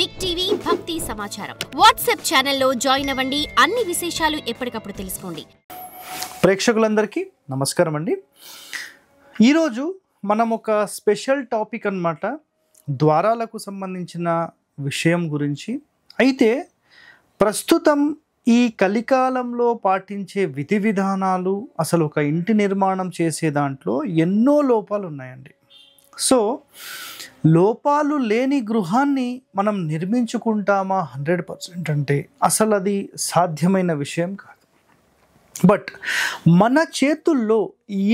Big TV భక్తి సమాచారం WhatsApp ఛానల్లో జాయిన్ అవ్వండి. అన్ని విశేషాలు ఎప్పటికప్పుడు తెలుసుకోండి. ప్రేక్షకులందరికీ నమస్కారం అండి. ఈరోజు మనం ఒక స్పెషల్ టాపిక్ అన్నమాట, ద్వారాలకు సంబంధించిన విషయం గురించి. అయితే ప్రస్తుతం ఈ కలికాలంలో పాటించే విధి విధానాలు, అసలు ఒక ఇంటి నిర్మాణం చేసే దాంట్లో ఎన్నో లోపాలు ఉన్నాయండి. సో లోపాలు లేని గృహాన్ని మనం నిర్మించుకుంటామా 100% అంటే అసలు అది సాధ్యమైన విషయం కాదు. బట్ మన చేతుల్లో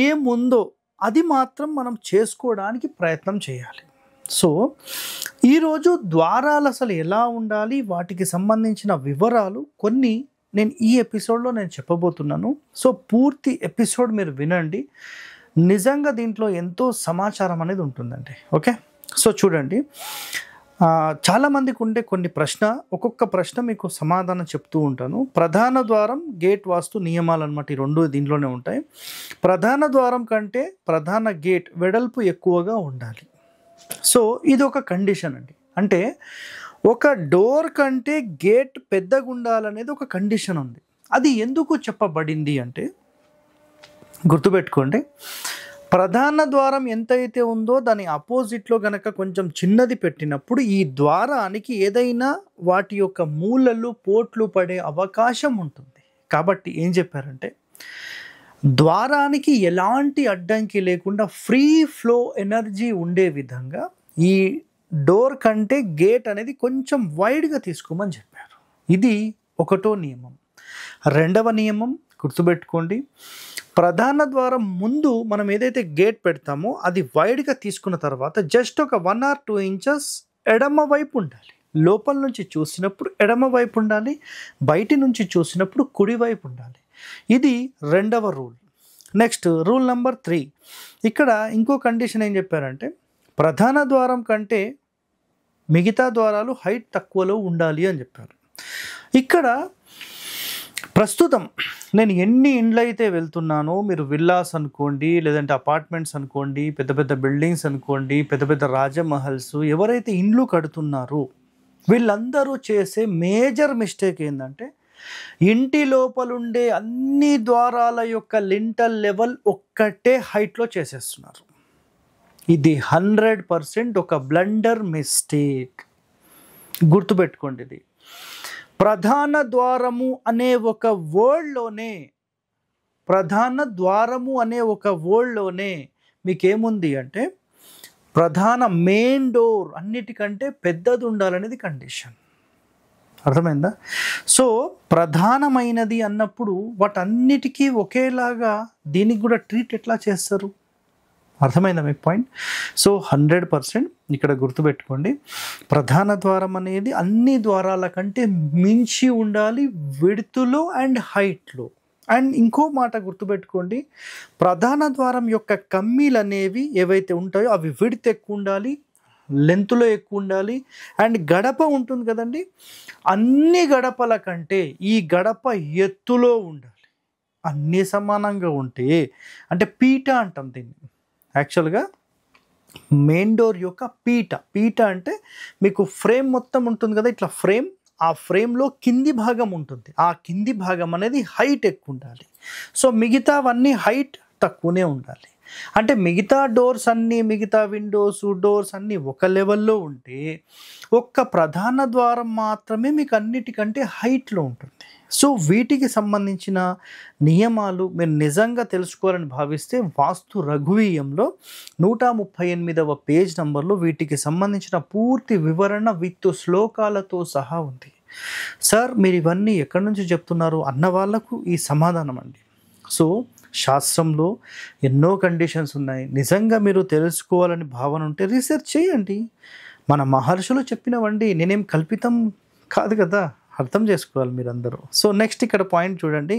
ఏముందో అది మాత్రం మనం చేసుకోవడానికి ప్రయత్నం చేయాలి. సో ఈరోజు ద్వారాలు అసలు ఎలా ఉండాలి, వాటికి సంబంధించిన వివరాలు కొన్ని నేను ఈ ఎపిసోడ్లో చెప్పబోతున్నాను. సో పూర్తి ఎపిసోడ్ మీరు వినండి. నిజంగా దీంట్లో ఎంతో సమాచారం అనేది ఉంటుందండి. ఓకే, సో చూడండి, చాలామందికి ఉండే కొన్ని ఒక్కొక్క ప్రశ్న మీకు సమాధానం చెప్తూ ఉంటాను. ప్రధాన ద్వారం, గేట్ వాస్తు నియమాలు అన్నమాట. ఈ రెండు దీంట్లోనే ఉంటాయి. ప్రధాన ద్వారం కంటే ప్రధాన గేట్ వెడల్పు ఎక్కువగా ఉండాలి. సో ఇది ఒక కండిషన్ అండి. అంటే ఒక డోర్ కంటే గేట్ పెద్దగా ఉండాలనేది ఒక కండిషన్ ఉంది. అది ఎందుకు చెప్పబడింది అంటే గుర్తుపెట్టుకోండి, ప్రధాన ద్వారం ఎంతైతే ఉందో దాని ఆపోజిట్లో గనక కొంచెం చిన్నది పెట్టినప్పుడు ఈ ద్వారానికి ఏదైనా వాటి యొక్క మూలలు పోట్లు పడే అవకాశం ఉంటుంది. కాబట్టి ఏం చెప్పారంటే ద్వారానికి ఎలాంటి అడ్డంకి లేకుండా ఫ్రీ ఫ్లో ఎనర్జీ ఉండే విధంగా ఈ డోర్ కంటే గేట్ అనేది కొంచెం వైడ్గా తీసుకోమని చెప్పారు. ఇది ఒకటో నియమం. రెండవ నియమం గుర్తుపెట్టుకోండి, ప్రధాన ద్వారం ముందు మనం ఏదైతే గేట్ పెడతామో అది వైడ్గా తీసుకున్న తర్వాత జస్ట్ ఒక 1 or 2 inches ఎడమ వైపు ఉండాలి. లోపల నుంచి చూసినప్పుడు ఎడమ వైపు ఉండాలి, బయటి నుంచి చూసినప్పుడు కుడి వైపు ఉండాలి. ఇది రెండవ రూల్. Next rule number 3. ఇక్కడ ఇంకో కండిషన్ ఏం చెప్పారంటే ప్రధాన ద్వారం కంటే మిగతా ద్వారాలు హైట్ తక్కువలో ఉండాలి అని చెప్పారు. ఇక్కడ ప్రస్తుతం నేను ఎన్ని ఇండ్లు అయితే వెళ్తున్నానో, మీరు విల్లాస్ అనుకోండి, లేదంటే అపార్ట్మెంట్స్ అనుకోండి, పెద్ద పెద్ద బిల్డింగ్స్ అనుకోండి, పెద్ద పెద్ద రాజమహల్స్, ఎవరైతే ఇండ్లు కడుతున్నారో వీళ్ళందరూ చేసే మేజర్ మిస్టేక్ ఏంటంటే ఇంటి లోపలుండే అన్ని ద్వారాల యొక్క లింటల్ లెవెల్ ఒక్కటే హైట్లో చేసేస్తున్నారు. ఇది 100% ఒక బ్లండర్ మిస్టేక్. గుర్తుపెట్టుకోండి, ఇది ప్రధాన ద్వారము అనే ఒక వర్డ్లోనే మీకేముంది అంటే ప్రధాన మెయిన్ డోర్ అన్నిటికంటే పెద్దది ఉండాలనేది కండిషన్. అర్థమైందా? సో ప్రధానమైనది అన్నప్పుడు వాటన్నిటికీ ఒకేలాగా దీనికి కూడా ట్రీట్ ఎట్లా చేస్తారు? అర్థమైందా మీకు పాయింట్? సో 100% ఇక్కడ గుర్తుపెట్టుకోండి, ప్రధాన ద్వారం అనేది అన్ని ద్వారాల కంటే మించి ఉండాలి విడ్త్లో అండ్ హైట్లో. అండ్ ఇంకో మాట గుర్తుపెట్టుకోండి, ప్రధాన ద్వారం యొక్క కమ్మీలు అనేవి ఏవైతే ఉంటాయో అవి విడ్త్ ఎక్కువ ఉండాలి, లెంత్లో ఎక్కువ ఉండాలి. అండ్ గడప ఉంటుంది కదండి, అన్ని గడపల కంటే ఈ గడప ఎత్తులో ఉండాలి. అన్నీ సమానంగా ఉంటే అంటే పీట అంటాం దీన్ని. యాక్చువల్గా మెయిన్ డోర్ యొక్క పీట అంటే మీకు ఫ్రేమ్ మొత్తం ఉంటుంది కదా, ఇట్లా ఫ్రేమ్, ఆ ఫ్రేమ్లో కింది భాగం ఉంటుంది. ఆ కింది భాగం అనేది హైట్ ఎక్కువ ఉండాలి. సో మిగతావన్నీ హైట్ తక్కువనే ఉండాలి. అంటే మిగతా డోర్స్ అన్నీ, మిగతా విండోస్, డోర్స్ అన్నీ ఒక లెవెల్లో ఉంటే ఒక్క ప్రధాన ద్వారం మాత్రమే మీకు అన్నిటికంటే హైట్లో ఉంటుంది. సో వీటికి సంబంధించిన నియమాలు మీరు నిజంగా తెలుసుకోవాలని భావిస్తే వాస్తు రఘువీయంలో 138వ పేజ్ నంబర్లో వీటికి సంబంధించిన పూర్తి వివరణ విత్ శ్లోకాలతో సహా ఉంది. సార్ మీరు ఇవన్నీ ఎక్కడి నుంచి చెప్తున్నారు అన్న వాళ్ళకు ఈ సమాధానం అండి. సో శాస్త్రంలో ఎన్నో కండిషన్స్ ఉన్నాయి. నిజంగా మీరు తెలుసుకోవాలని భావన ఉంటే రీసెర్చ్ చేయండి. మన మహర్షులు చెప్పినవండి, నేనేం కల్పితం కాదు కదా, అర్థం చేసుకోవాలి మీరందరూ. సో నెక్స్ట్ ఇక్కడ పాయింట్ చూడండి,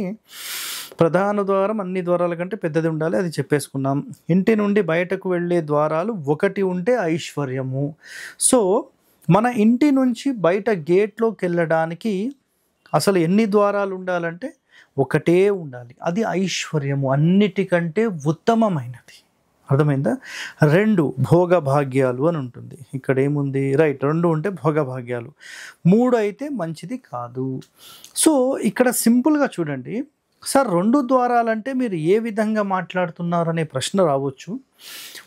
ప్రధాన ద్వారం అన్ని ద్వారాల కంటే పెద్దది ఉండాలి, అది చెప్పేసుకున్నాం. ఇంటి నుండి బయటకు వెళ్ళే ద్వారాలు 1 ఉంటే ఐశ్వర్యము. సో మన ఇంటి నుంచి బయట గేట్లోకి వెళ్ళడానికి అసలు ఎన్ని ద్వారాలు ఉండాలంటే ఒకటే ఉండాలి. అది ఐశ్వర్యము, అన్నిటికంటే ఉత్తమమైనది. అర్థమైందా? 2 భోగభాగ్యాలు అని ఉంటుంది. ఇక్కడ ఏముంది? రైట్, 2 ఉంటే భోగభాగ్యాలు. 3 అయితే మంచిది కాదు. సో ఇక్కడ సింపుల్గా చూడండి సార్, 2 ద్వారాలంటే మీరు ఏ విధంగా మాట్లాడుతున్నారు అనే ప్రశ్న రావచ్చు.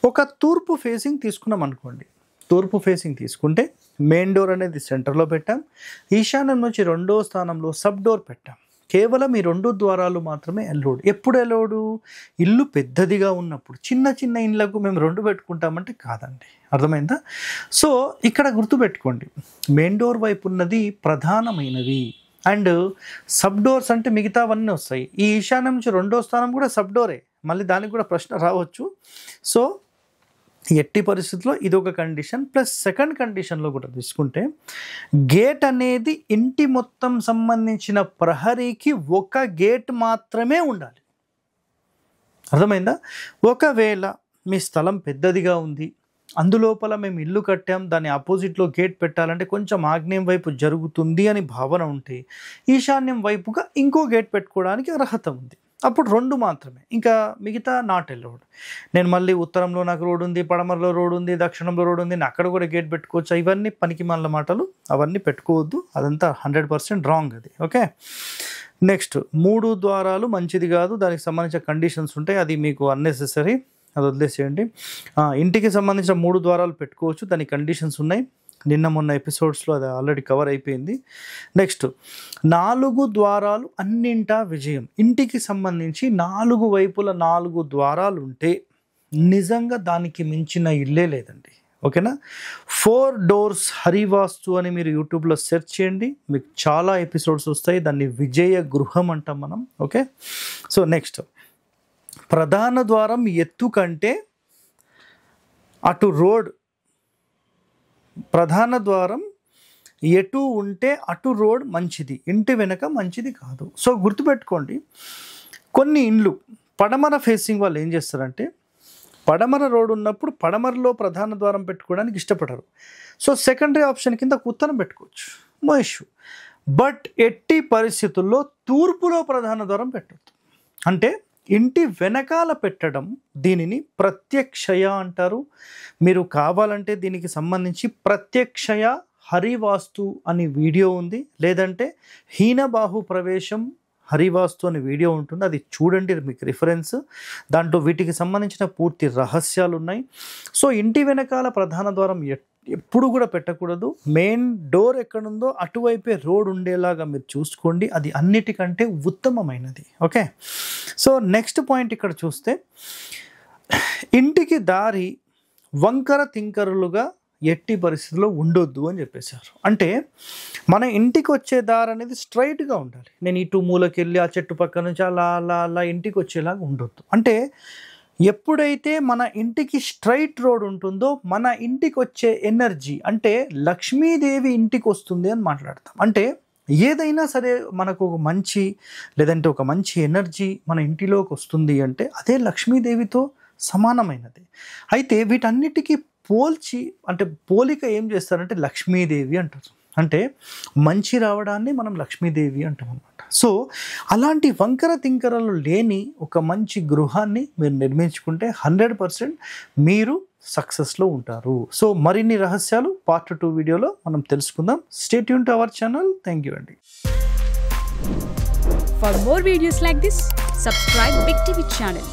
ఒక తూర్పు ఫేసింగ్ తీసుకున్నాం అనుకోండి. తూర్పు ఫేసింగ్ తీసుకుంటే మెయిన్ డోర్ అనేది సెంటర్లో పెట్టాం, ఈశాన్యం నుంచి 2వ స్థానంలో సబ్ డోర్ పెట్టాం. కేవలం ఈ 2 ద్వారాలు మాత్రమే అలౌడ్. ఎప్పుడు అలౌడ్? ఇల్లు పెద్దదిగా ఉన్నప్పుడు. చిన్న చిన్న ఇళ్ళకు మేము 2 పెట్టుకుంటామంటే కాదండి. అర్థమైందా? సో ఇక్కడ గుర్తుపెట్టుకోండి, మెయిన్ డోర్ వైపు ఉన్నది ప్రధానమైనది అండ్ సబ్ డోర్స్ అంటే మిగతావన్నీ వస్తాయి. ఈ ఈశాన్యం నుంచి 2వ స్థానం కూడా సబ్ డోరే, మళ్ళీ దానికి కూడా ప్రశ్న రావచ్చు. సో ఎట్టి పరిస్థితుల్లో ఇది ఒక కండిషన్. ప్లస్ సెకండ్ కండిషన్లో కూడా తీసుకుంటే గేట్ అనేది ఇంటి మొత్తం సంబంధించిన ప్రహరీకి ఒక గేట్ మాత్రమే ఉండాలి. అర్థమైందా? ఒకవేళ మీ స్థలం పెద్దదిగా ఉంది, అందులోపల మేము ఇల్లు కట్టాం, దాని ఆపోజిట్లో గేట్ పెట్టాలంటే కొంచెం ఆగ్నేయం వైపు జరుగుతుంది అని భావన ఉంటే ఈశాన్యం వైపుగా ఇంకో గేట్ పెట్టుకోవడానికి అర్హత ఉంది. అప్పుడు 2 మాత్రమే, ఇంకా మిగతా నాట్ అలౌడ్. నేను మళ్ళీ ఉత్తరంలో నాకు రోడ్ ఉంది, పడమరలో రోడ్ ఉంది, దక్షిణంలో రోడ్ ఉంది, నేను అక్కడ కూడా గేట్ పెట్టుకోవచ్చు. ఇవన్నీ పనికి మాల మాటలు, అవన్నీ పెట్టుకోవద్దు. అదంతా 100% రాంగ్ అది. ఓకే, నెక్స్ట్ 3 ద్వారాలు మంచిది కాదు, దానికి సంబంధించిన కండిషన్స్ ఉంటాయి, అది మీకు అన్నెసెసరీ, అది వదిలేసేయండి. ఇంటికి సంబంధించిన 3 ద్వారాలు పెట్టుకోవచ్చు, దానికి కండిషన్స్ ఉన్నాయి. నిన్న మొన్న ఎపిసోడ్స్లో అది ఆల్రెడీ కవర్ అయిపోయింది. నెక్స్ట్ 4 ద్వారాలు అన్నింటా విజయం. ఇంటికి సంబంధించి 4 వైపుల 4 ద్వారాలు ఉంటే నిజంగా దానికి మించిన ఇల్లే లేదండి. ఓకేనా? 4 డోర్స్ హరివాస్తు అని మీరు యూట్యూబ్లో సెర్చ్ చేయండి, మీకు చాలా ఎపిసోడ్స్ వస్తాయి. దాన్ని విజయ గృహం అంటాం మనం. ఓకే, సో నెక్స్ట్ ప్రధాన ద్వారం ఎత్తు కంటే అటు రోడ్, ప్రధాన ద్వారం ఎటు ఉంటే అటు రోడ్ మంచిది, ఇంటి వెనక మంచిది కాదు. సో గుర్తుపెట్టుకోండి, కొన్ని ఇండ్లు పడమర ఫేసింగ్ వాళ్ళు ఏం చేస్తారంటే పడమర రోడ్ ఉన్నప్పుడు పడమరలో ప్రధాన ద్వారం పెట్టుకోవడానికి ఇష్టపడరు. సో సెకండరీ ఆప్షన్ కింద ఉత్తరం పెట్టుకోవచ్చు, నో ఇష్యూ. బట్ ఎట్టి పరిస్థితుల్లో తూర్పులో ప్రధాన ద్వారం పెట్టద్దు. అంటే ఇంటి వెనకాల పెట్టడం, దీనిని ప్రత్యక్షయ అంటారు. మీరు కావాలంటే దీనికి సంబంధించి ప్రత్యక్షయ హరివాస్తు అని వీడియో ఉంది, లేదంటే హీనబాహు ప్రవేశం హరివాస్తు అనే వీడియో ఉంటుంది, అది చూడండి, మీకు రిఫరెన్స్. దాంట్లో వీటికి సంబంధించిన పూర్తి రహస్యాలు ఉన్నాయి. సో ఇంటి వెనకాల ప్రధాన ద్వారం ఎప్పుడు కూడా పెట్టకూడదు. మెయిన్ డోర్ ఎక్కడుందో అటువైపే రోడ్ ఉండేలాగా మీరు చూసుకోండి, అది అన్నిటికంటే ఉత్తమమైనది. ఓకే, సో నెక్స్ట్ పాయింట్ ఇక్కడ చూస్తే ఇంటికి దారి వంకర తింకరులుగా ఎట్టి పరిస్థితుల్లో ఉండొద్దు అని చెప్పేశారు. అంటే మన ఇంటికి వచ్చే దారి అనేది స్ట్రైట్గా ఉండాలి. నేను ఇటు మూలకి వెళ్ళి ఆ చెట్టు పక్క నుంచి అలా అలా అలా ఇంటికి వచ్చేలాగా ఉండొద్దు. అంటే ఎప్పుడైతే మన ఇంటికి స్ట్రైట్ రోడ్ ఉంటుందో మన ఇంటికి వచ్చే ఎనర్జీ, అంటే లక్ష్మీదేవి ఇంటికి వస్తుంది అని మాట్లాడతాం. అంటే ఏదైనా సరే మనకు ఒక మంచి, లేదంటే ఒక మంచి ఎనర్జీ మన ఇంటిలోకి వస్తుంది అంటే అదే లక్ష్మీదేవితో సమానమైనది. అయితే వీటన్నిటికీ పోల్చి, అంటే పోలిక ఏం చేస్తారంటే లక్ష్మీదేవి అంటారు. అంటే మంచి రావడాన్ని మనం లక్ష్మీదేవి అంటాం అన్నమాట. సో అలాంటి వంకర తింకరలు లేని ఒక మంచి గృహాన్ని మీరు నిర్మించుకుంటే 100% మీరు సక్సెస్లో ఉంటారు. సో మరిన్ని రహస్యాలు పార్ట్ 2 వీడియోలో మనం తెలుసుకుందాం. Stay tune to our channel. Thank you అండి. For more videos like this, subscribe Big TV channel.